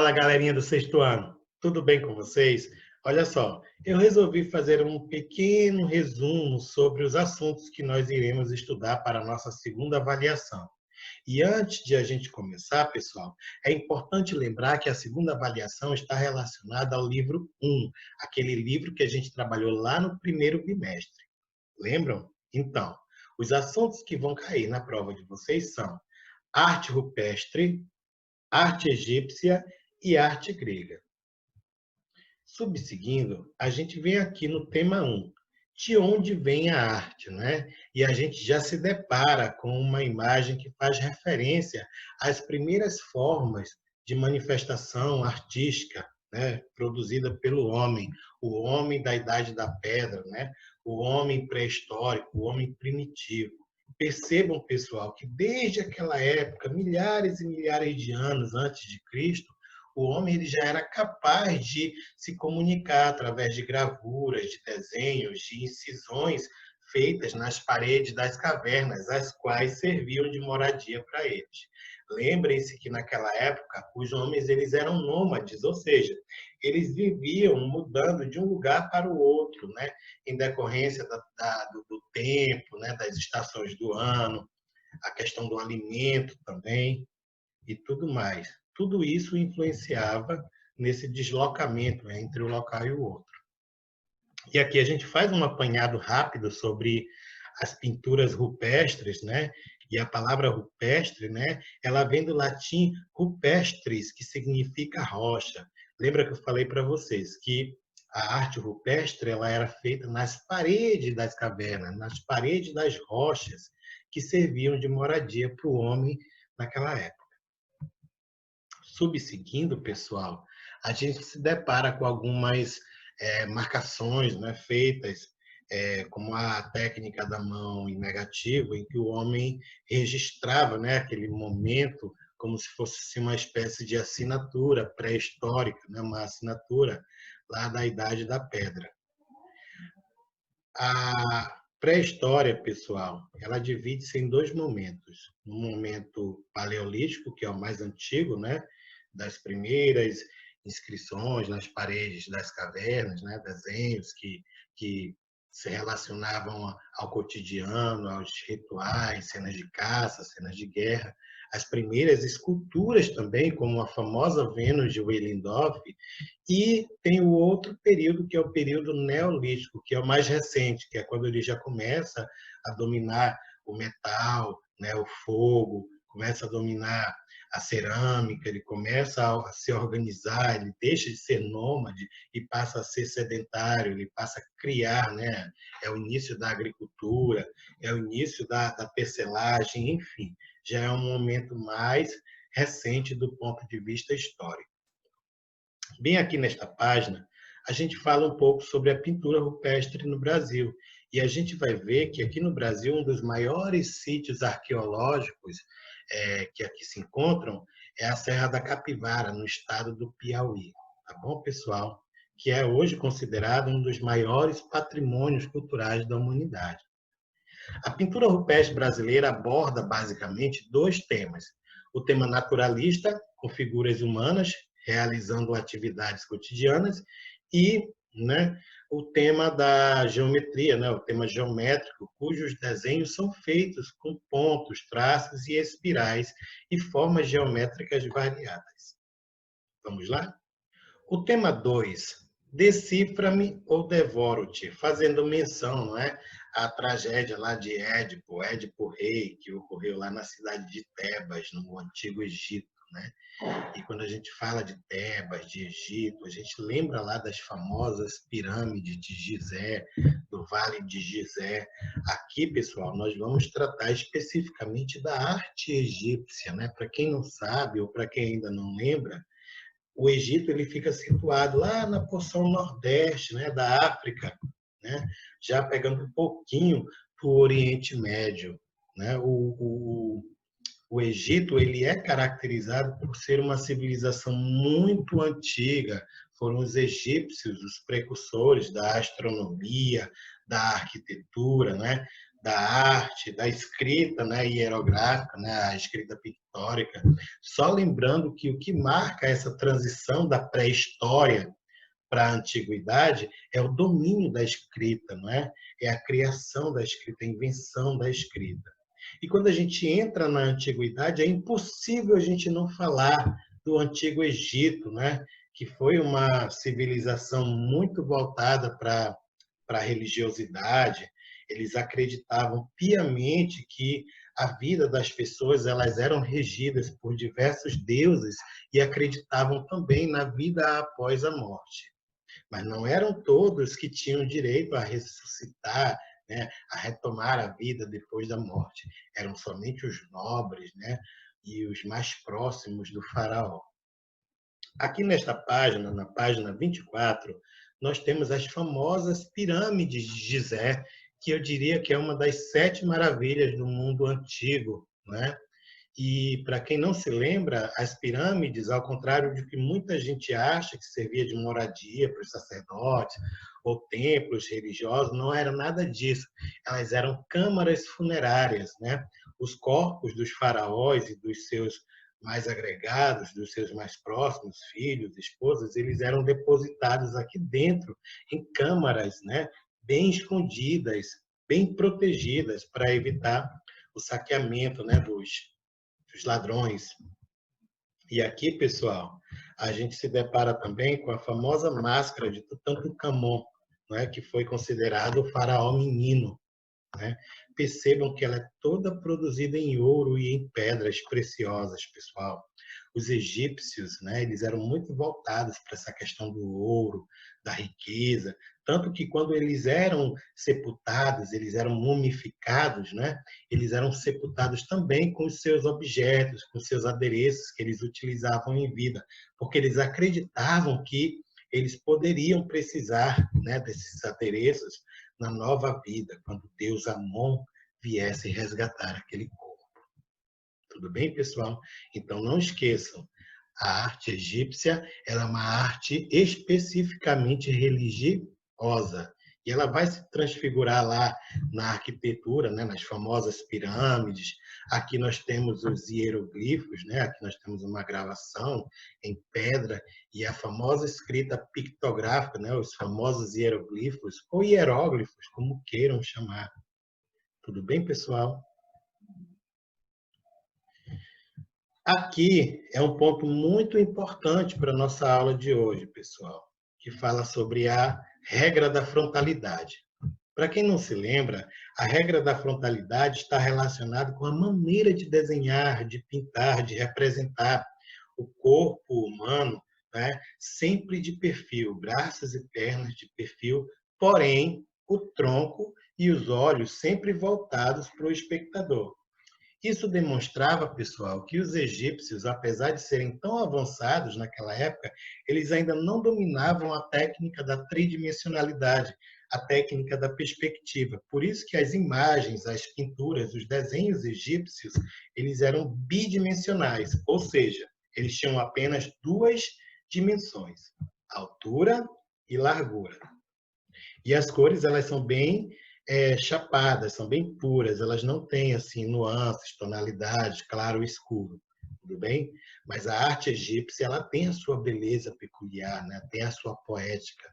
Fala, galerinha do sexto ano. Tudo bem com vocês? Olha só, eu resolvi fazer um pequeno resumo sobre os assuntos que nós iremos estudar para a nossa segunda avaliação. E antes de a gente começar, pessoal, é importante lembrar que a segunda avaliação está relacionada ao livro 1, aquele livro que a gente trabalhou lá no primeiro bimestre. Lembram? Então, os assuntos que vão cair na prova de vocês são arte rupestre, arte egípcia e arte grega. Subseguindo, a gente vem aqui no tema 1, de onde vem a arte, né? E a gente já se depara com uma imagem que faz referência às primeiras formas de manifestação artística, né? Produzida pelo homem, o homem da Idade da Pedra, né? O homem pré-histórico, o homem primitivo. Percebam, pessoal, que desde aquela época, milhares e milhares de anos antes de Cristo, o homem ele já era capaz de se comunicar através de gravuras, de desenhos, de incisões feitas nas paredes das cavernas, as quais serviam de moradia para eles. Lembrem-se que naquela época os homens eles eram nômades, ou seja, eles viviam mudando de um lugar para o outro, né? Em decorrência do tempo, né? Das estações do ano, a questão do alimento também e tudo mais. Tudo isso influenciava nesse deslocamento entre o local e o outro. E aqui a gente faz um apanhado rápido sobre as pinturas rupestres, né? E a palavra rupestre, né? Ela vem do latim rupestris, que significa rocha. Lembra que eu falei para vocês que a arte rupestre ela era feita nas paredes das cavernas, nas paredes das rochas que serviam de moradia para o homem naquela época. Subseguindo, pessoal, a gente se depara com algumas marcações, né, feitas como a técnica da mão em negativo, em que o homem registrava, né, aquele momento como se fosse uma espécie de assinatura pré-histórica, né, uma assinatura lá da Idade da Pedra. A pré-história, pessoal, ela divide-se em dois momentos. Um momento paleolítico, que é o mais antigo, né, das primeiras inscrições nas paredes das cavernas, né, desenhos que se relacionavam ao cotidiano, aos rituais, cenas de caça, cenas de guerra. As primeiras esculturas também, como a famosa Vênus de Willendorf, e tem o outro período, que é o período neolítico, que é o mais recente, que é quando ele já começa a dominar o metal, né, o fogo, começa a dominar a cerâmica, ele começa a se organizar, ele deixa de ser nômade e passa a ser sedentário, ele passa a criar, né? É o início da agricultura, é o início da tecelagem, enfim, já é um momento mais recente do ponto de vista histórico. Bem aqui nesta página, a gente fala um pouco sobre a pintura rupestre no Brasil. E a gente vai ver que aqui no Brasil, um dos maiores sítios arqueológicos que aqui se encontram é a Serra da Capivara, no estado do Piauí. Tá bom, pessoal? Que é hoje considerado um dos maiores patrimônios culturais da humanidade. A pintura rupestre brasileira aborda basicamente dois temas. O tema naturalista, com figuras humanas realizando atividades cotidianas, e né, o tema da geometria, né, o tema geométrico, cujos desenhos são feitos com pontos, traços e espirais e formas geométricas variadas. Vamos lá? O tema 2, Decifra-me ou devoro-te, fazendo menção, não é, à tragédia lá de Édipo, Édipo Rei, que ocorreu lá na cidade de Tebas, no Antigo Egito, né? E quando a gente fala de Tebas, de Egito, a gente lembra lá das famosas pirâmides de Gizé, do Vale de Gizé. Aqui, pessoal, nós vamos tratar especificamente da arte egípcia, né? Para quem não sabe ou para quem ainda não lembra, o Egito ele fica situado lá na porção nordeste, né, da África, né, já pegando um pouquinho para o Oriente Médio. Né? O Egito ele é caracterizado por ser uma civilização muito antiga. Foram os egípcios os precursores da astronomia, da arquitetura, né? da arte, da escrita, né, hierográfica, né, a escrita pictórica. Só lembrando que o que marca essa transição da pré-história para a antiguidade é o domínio da escrita, não é? É a criação da escrita, a invenção da escrita. E quando a gente entra na antiguidade, é impossível a gente não falar do Antigo Egito, né? Que foi uma civilização muito voltada para a religiosidade. Eles acreditavam piamente que a vida das pessoas elas eram regidas por diversos deuses e acreditavam também na vida após a morte. Mas não eram todos que tinham direito a ressuscitar, né, a retomar a vida depois da morte. Eram somente os nobres, né, e os mais próximos do faraó. Aqui nesta página, na página 24, nós temos as famosas pirâmides de Gizé, que eu diria que é uma das 7 maravilhas do mundo antigo, né? E, para quem não se lembra, as pirâmides, ao contrário de que muita gente acha que servia de moradia para os sacerdotes ou templos religiosos, não era nada disso. Elas eram câmaras funerárias, né? Os corpos dos faraós e dos seus mais agregados, dos seus mais próximos, filhos, esposas, eles eram depositados aqui dentro, em câmaras, né? Bem escondidas, bem protegidas, para evitar o saqueamento, né? dos ladrões. E aqui, pessoal, a gente se depara também com a famosa máscara de Tutankhamon, né, que foi considerado o faraó menino. Né? Percebam que ela é toda produzida em ouro e em pedras preciosas, pessoal. Os egípcios, né, eles eram muito voltados para essa questão do ouro, da riqueza, tanto que quando eles eram sepultados, eles eram mumificados, né, eles eram sepultados também com os seus objetos, com os seus adereços que eles utilizavam em vida, porque eles acreditavam que eles poderiam precisar, né, desses adereços na nova vida, quando Deus Amon viesse resgatar aquele corpo. Tudo bem, pessoal? Então, não esqueçam, a arte egípcia ela é uma arte especificamente religiosa. E ela vai se transfigurar lá na arquitetura, né, nas famosas pirâmides. Aqui nós temos os hieroglifos, né? Aqui nós temos uma gravação em pedra e a famosa escrita pictográfica, né? Os famosos hieroglifos ou hieróglifos, como queiram chamar. Tudo bem, pessoal? Aqui é um ponto muito importante para a nossa aula de hoje, pessoal, que fala sobre a regra da frontalidade. Para quem não se lembra, a regra da frontalidade está relacionada com a maneira de desenhar, de pintar, de representar o corpo humano, né? Sempre de perfil, braços e pernas de perfil, porém o tronco e os olhos sempre voltados para o espectador. Isso demonstrava, pessoal, que os egípcios, apesar de serem tão avançados naquela época, eles ainda não dominavam a técnica da tridimensionalidade, a técnica da perspectiva. Por isso que as imagens, as pinturas, os desenhos egípcios, eles eram bidimensionais, ou seja, eles tinham apenas 2 dimensões, altura e largura. E as cores, elas são bem chapadas, são bem puras, elas não têm assim nuances, tonalidades, claro ou escuro, tudo bem? Mas a arte egípcia, ela tem a sua beleza peculiar, né? Tem a sua poética.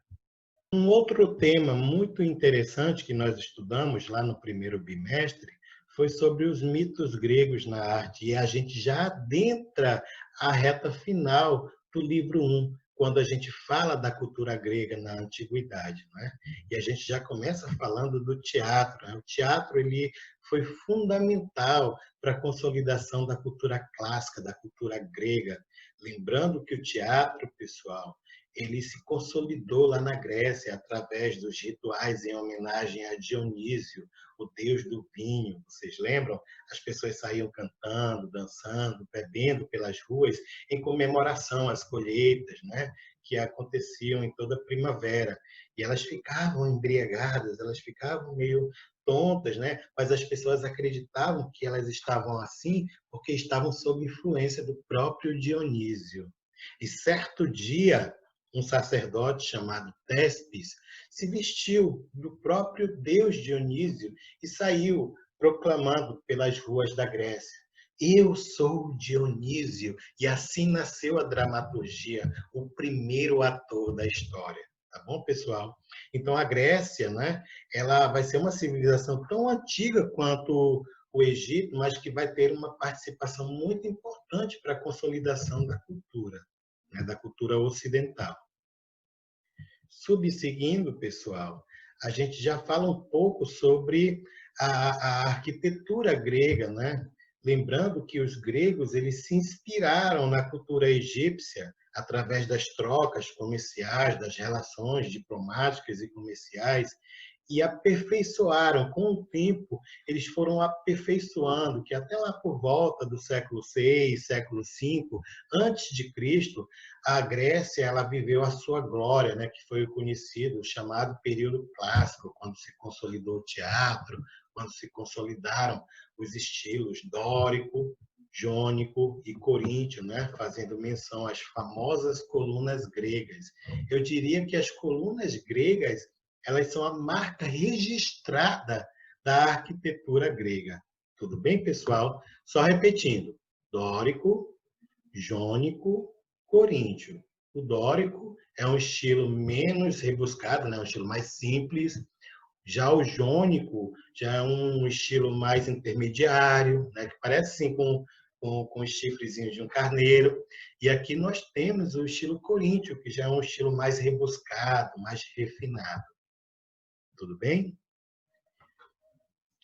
Um outro tema muito interessante que nós estudamos lá no primeiro bimestre foi sobre os mitos gregos na arte, e a gente já adentra a reta final do livro 1, quando a gente fala da cultura grega na antiguidade, né? E a gente já começa falando do teatro, né? O teatro ele foi fundamental para a consolidação da cultura clássica, da cultura grega. Lembrando que o teatro, pessoal, ele se consolidou lá na Grécia através dos rituais em homenagem a Dionísio, o deus do vinho. Vocês lembram? As pessoas saíam cantando, dançando, bebendo pelas ruas em comemoração às colheitas, né? Que aconteciam em toda a primavera. E elas ficavam embriagadas, elas ficavam meio tontas, né? Mas as pessoas acreditavam que elas estavam assim porque estavam sob influência do próprio Dionísio. E certo dia, um sacerdote chamado Téspis se vestiu do próprio deus Dionísio e saiu proclamando pelas ruas da Grécia: eu sou Dionísio, e assim nasceu a dramaturgia, o primeiro ator da história. Tá bom, pessoal? Então, a Grécia, né, ela vai ser uma civilização tão antiga quanto o Egito, mas que vai ter uma participação muito importante para a consolidação da cultura, né, da cultura ocidental. Subseguindo, pessoal, a gente já fala um pouco sobre a arquitetura grega, né? Lembrando que os gregos eles se inspiraram na cultura egípcia através das trocas comerciais, das relações diplomáticas e comerciais, e aperfeiçoaram com o tempo, eles foram aperfeiçoando, que até lá por volta do século 6, século 5 antes de Cristo, a Grécia ela viveu a sua glória, né, que foi o conhecido, o chamado período clássico, quando se consolidou o teatro, quando se consolidaram os estilos dórico, jônico e coríntio, né, fazendo menção às famosas colunas gregas. Eu diria que as colunas gregas elas são a marca registrada da arquitetura grega. Tudo bem, pessoal? Só repetindo: dórico, jônico, coríntio. O dórico é um estilo menos rebuscado, né? Um estilo mais simples. Já o jônico já é um estilo mais intermediário, né? Que parece assim com os chifrezinhos de um carneiro. E aqui nós temos o estilo coríntio, que já é um estilo mais rebuscado, mais refinado. Tudo bem?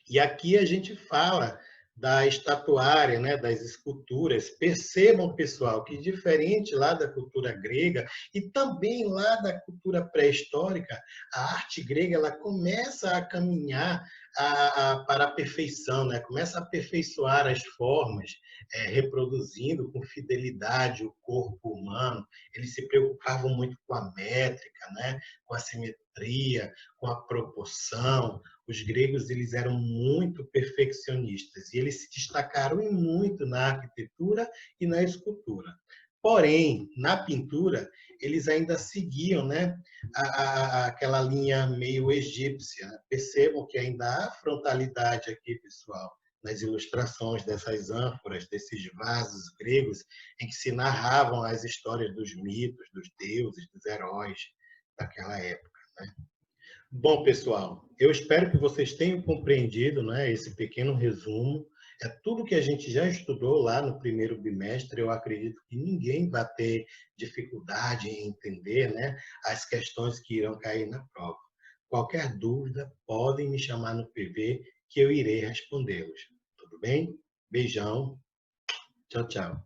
E aqui a gente fala da estatuária, né, das esculturas. Percebam, pessoal, que diferente lá da cultura grega e também lá da cultura pré-histórica, a arte grega ela começa a caminhar para a perfeição, né? Começa a aperfeiçoar as formas, reproduzindo com fidelidade o corpo humano. Eles se preocupavam muito com a métrica, né? Com a simetria, com a proporção. Os gregos eles eram muito perfeccionistas e eles se destacaram muito na arquitetura e na escultura. Porém, na pintura, eles ainda seguiam, né, aquela linha meio egípcia. Percebam que ainda há frontalidade aqui, pessoal, nas ilustrações dessas ânforas, desses vasos gregos, em que se narravam as histórias dos mitos, dos deuses, dos heróis daquela época, né? Bom, pessoal, eu espero que vocês tenham compreendido, né, esse pequeno resumo. É tudo que a gente já estudou lá no primeiro bimestre. Eu acredito que ninguém vai ter dificuldade em entender, né, as questões que irão cair na prova. Qualquer dúvida, podem me chamar no PV que eu irei respondê-los. Tudo bem? Beijão. Tchau, tchau.